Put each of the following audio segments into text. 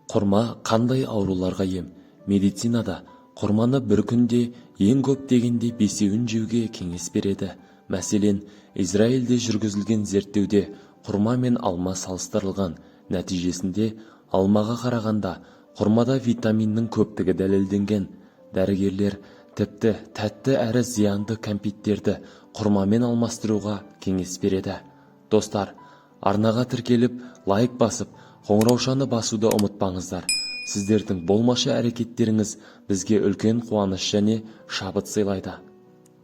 Құрма қандай ауруларға ем? Медицинада құрманы бір күнде ең көп дегенде 5-еуін жеуге кеңес береді. Мәселен, Израильде жүргізілген зерттеуде құрма мен алма салыстырылған. Нәтижесінде алмаға қарағанда құрмада витаминнің көптігі дәлелденген. Дәрігерлер тіпті тәтті әрі зиянды кәмпиттерді құрмамен алмастыруға кеңес береді. Достар, арнаға тіркеліп, лайк басып, қоңыраушаны басуды ұмытпаңыздар. Сіздердің болмашы әрекеттеріңіз бізге үлкен қуаныш және шабыт сыйлайды.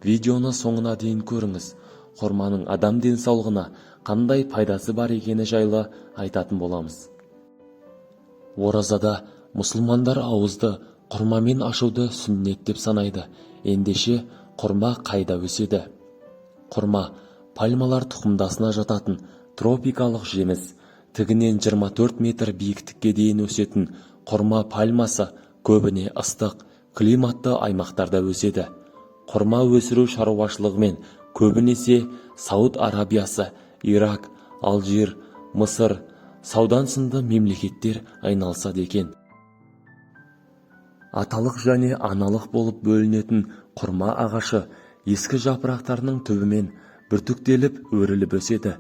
Видеоны соңына дейін көріңіз. Құрманың адам денсаулығына қандай пайдасы бар екені жайлы айтатын боламыз. Оразада мұсылмандар ауызды құрмамен ашуды сүннет деп санайды. Ендеше құрма қайда өседі? Құрма пальмалар тұқымдасына жататын тропикалық жеміс. Тігінен 24 метр биіктікке дейін өсетін құрма пальмасы көбіне ыстық, климатты аймақтарда өседі. Құрма өсіру шаруашылығымен көбінесе Сауд Арабиясы, Ирак, Алжир, Мысыр, Саудан сынды мемлекеттер айналысады екен. Аталық және аналық болып бөлінетін құрма ағашы ескі жапырақтарының түбімен бүртіктеліп өріліп өседі.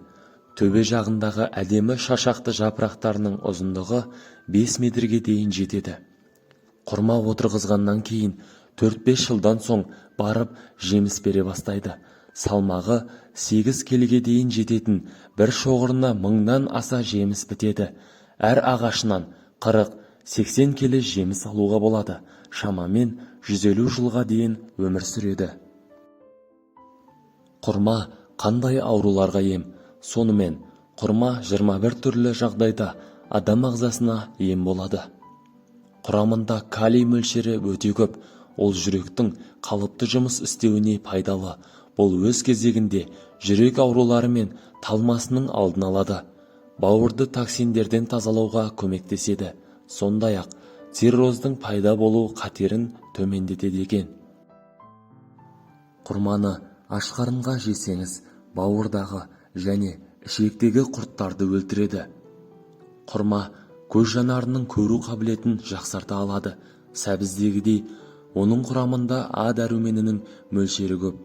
Төбе жағындағы әдемі шашақты жапырақтарының ұзындығы 5 метрге дейін жетеді. Құрма отырғызғаннан кейін 4-5 жылдан соң барып жеміс бере бастайды. Салмағы 8 келіге дейін жететін бір шоғырына 1000-нан аса жеміс бітеді. Әр ағашынан 40-80 келі жеміс алуға болады. Шамамен 150 жылға дейін өмір сүреді. Құрма қандай ауруларға ем? Сонымен, құрма 21 түрлі жағдайда адам ағзасына ем болады. Құрамында калий мөлшері өте көп. Ол жүректің қалыпты жұмыс істеуіне пайдалы. Бұл өз кезегінде жүрек аурулары мен талмасының алдын алады. Бауырды токсиндерден тазалауға көмектеседі. Сондай-ақ цирроздың пайда болу қатерін төмендетеді екен. Құрманы аш қарынға жесеңіз, бауырдағы және ішектегі құрттарды өлтіреді. Құрма көз жанарының көру қабілетін жақсарта алады. Сәбіздегідей, оның құрамында А дәруменінің мөлшері көп.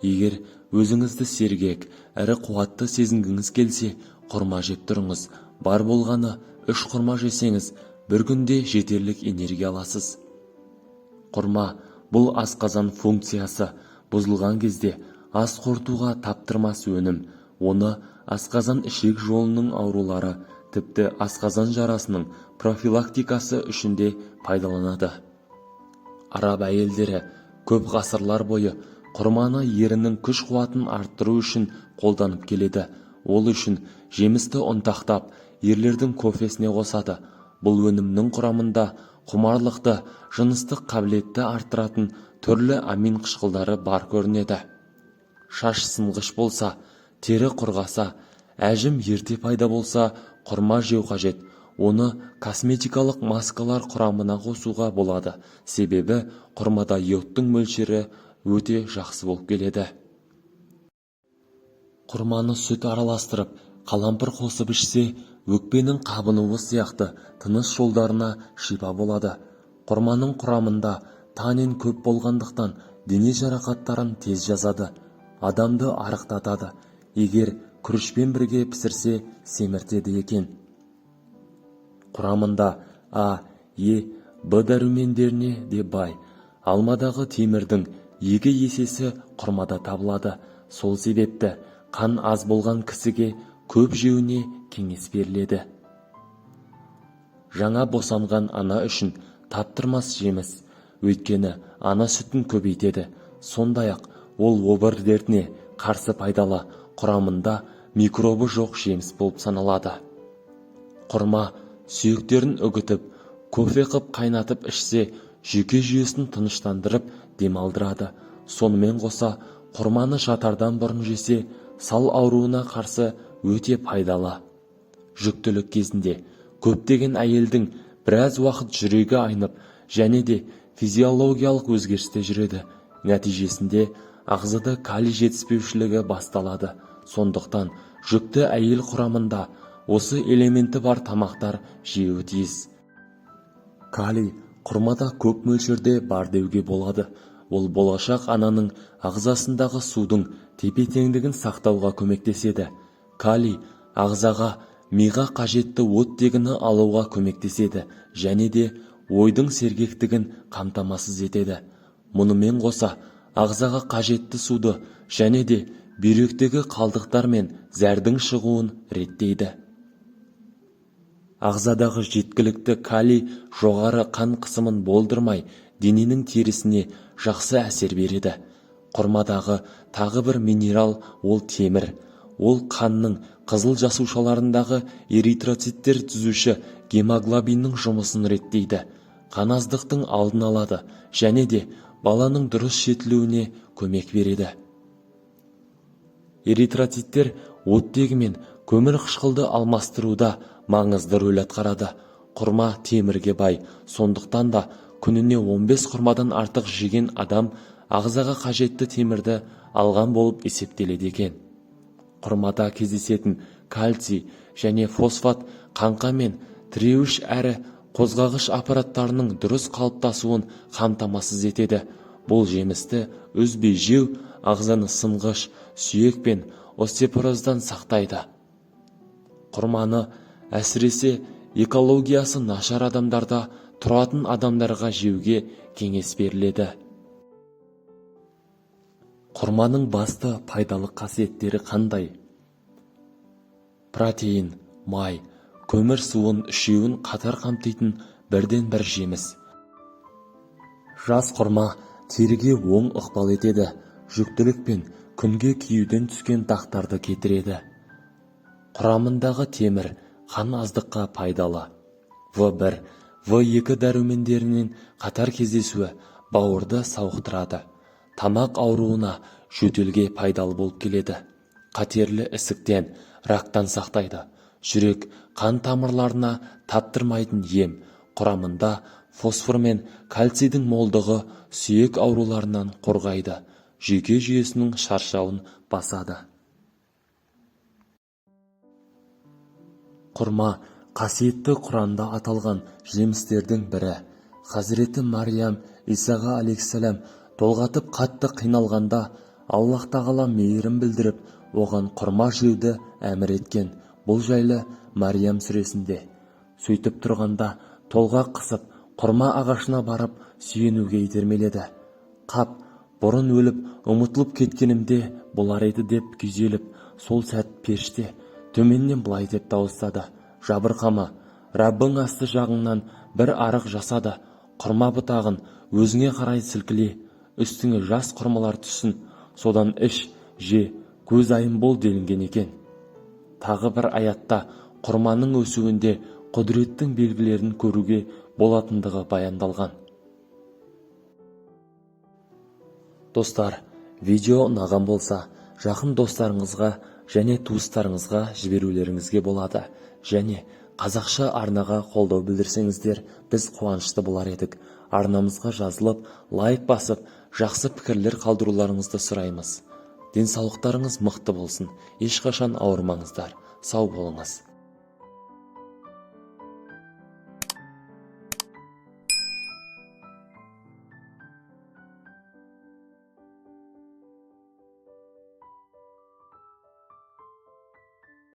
Егер өзіңізді сергек, әрі қуатты сезінгіңіз келсе, құрма жеп тұрыңыз. Бар болғаны 3 құрма жесеңіз, бір күнде жетерлік энергия аласыз. Құрма бұл асқазан функциясы бұзылған кезде ас қорытуға таптырмас өнім. Оны асқазан ішек жолының аурулары, тіпті асқазан жарасының профилактикасы үшін де пайдаланады. Араб әйелдері көп ғасырлар бойы құрманы ерінің күш қуатын арттыру үшін қолданып келеді. Ол үшін жемісті ұнтақтап, ерлердің кофесіне қосады. Бұл өнімнің құрамында құмарлықты, жыныстық қабілетті арттыратын түрлі амин қышқылдары бар көрінеді. Шаш сынғыш болса, тері құрғаса, әжім ерте пайда болса, құрма жеу қажет. Оны косметикалық маскалар құрамына қосуға болады. Себебі құрмада йодтың мөлшері өте жақсы болып келеді. Құрманы сүт араластырып, қалампыр қосып ішсе, өкпенің қабынуы сияқты тыныс жолдарына шипа болады. Құрманың құрамында танин көп болғандықтан дене жарақаттарын тез жазады. Адамды арықтатады. Егер күрішпен бірге пісірсе, семіртеді екен. Құрамында А, Е, Б дәрумендеріне де бай. Алмадағы темірдің 2 есесі құрмада табылады. Сол себепті қан аз болған кісіге көп жеуіне кеңес беріледі. Жаңа босанған ана үшін таптырмас жеміс. Өйткені ана сүтін көбейтеді. Сондай-ақ ол обыр дертіне қарсы пайдалы. Құрамында микробы жоқ жеміс болып саналады. Құрма сүйектерін үгітіп, кофе қып қайнатып ішсе, жүйке жүйесін тыныштандырып демалдырады. Сонымен қоса, құрманы жатардан бұрын жесе, сал ауруына қарсы өте пайдалы. Жүктілік кезінде көптеген әйелдің біраз уақыт жүрегі айнып, және де физиологиялық өзгерісте жүреді. Нәтижесінде ағзада калий жетіспеушілігі басталады. Сондықтан жүкті әйел құрамында осы элементі бар тамақтар жеуі тиіс. Калий құрмада көп мөлшерде бар деуге болады. Ол болашақ ананың ағзасындағы судың тепе-теңдігін сақтауға көмектеседі. Калий ағзаға, миға қажетті оттегіні алуға көмектеседі және де ойдың сергектігін қамтамасыз етеді. Мұнымен қоса, ағзаға қажетті суды және де бүйректегі қалдықтар мен зәрдің шығуын реттейді. Ағзадағы жеткілікті калий жоғары қан қысымын болдырмай, дененің терісіне жақсы әсер береді. Құрмадағы тағы бір минерал ол темір. Ол қанның қызыл жасушаларындағы эритроциттер түзуші гемоглобиннің жұмысын реттейді. Қан аздықтың алдын алады және де баланың дұрыс жетілуіне көмек береді. Эритроциттер оттегі мен көмір қышқылды алмастыруда маңызды рөл атқарады. Құрма темірге бай, сондықтан да күніне 15 құрмадан артық жеген адам ағзаға қажетті темірді алған болып есептеледі екен. Құрмада кездесетін кальций және фосфат қаңқа мен тіреуіш әрі қозғағыш аппараттарының дұрыс қалыптасуын қамтамасыз етеді. Бұл жемісті үзбей жеу ағзаны сынғыш, сүйек пен остеопороздан сақтайды. Құрманы әсіресе экологиясы нашар адамдарда тұратын адамдарға жеуге кеңес беріледі. Құрманың басты пайдалы қасиеттері қандай? Протеин, май, көмір суын үшеуін қатар қамтитын бірден бір жеміс. Жас құрма теріге оң ықпал етеді, жүктілік пен күнге киюден түскен дақтарды кетіреді. Құрамындағы темір қан аздыққа пайдалы. В1, В2 дәрумендерінен қатар кездесуі бауырды сауықтырады. Тамақ ауруына, жөтелге пайдалы болып келеді. Қатерлі ісіктен, рактан сақтайды. Жүрек, қан тамырларына таптырмайтын ем. Құрамында фосфор мен кальцийдің молдығы сүйек ауруларынан қорғайды. Жүйке жүйесінің шаршауын басады. Құрма қасиетті Құранда аталған жемістердің бірі. Хазіреті Мариям Исаға алейхиссалам толғатып қатты қиналғанда Аллах тағала мейірім білдіріп, оған құрма жеуді әмір еткен. Бұл жайлы Мариям сүресінде. Сөйтіп тұрғанда толғақ қысып, құрма ағашына барып сүйенуге итермеледі. Қап, бұрын өліп, ұмытылып кеткенімде болар еді деп күйзеліп, сол сәт періште төменнен былай деп дауыстады: жабырқама, Раббың асты жағыңнан бір арық жасады, құрма бұтағын өзіңе қарай сілкіле, үстіңе жас құрмалар түссін, содан іш, же, көз айым бол делінген екен. Тағы бір аятта құрманың өсуінде құдіреттің белгілерін көруге болатындығы баяндалған. Достар, видео ұнаған болса, жақын достарыңызға және туыстарыңызға жіберулеріңізге болады. Және қазақша арнаға қолдау білдірсеңіздер, біз қуанышты болар едік. Арнамызға жазылып, лайк басып, жақсы пікірлер қалдыруларыңызды сұраймыз. Денсаулықтарыңыз мықты болсын, ешқашан ауырмаңыздар, сау болыңыз.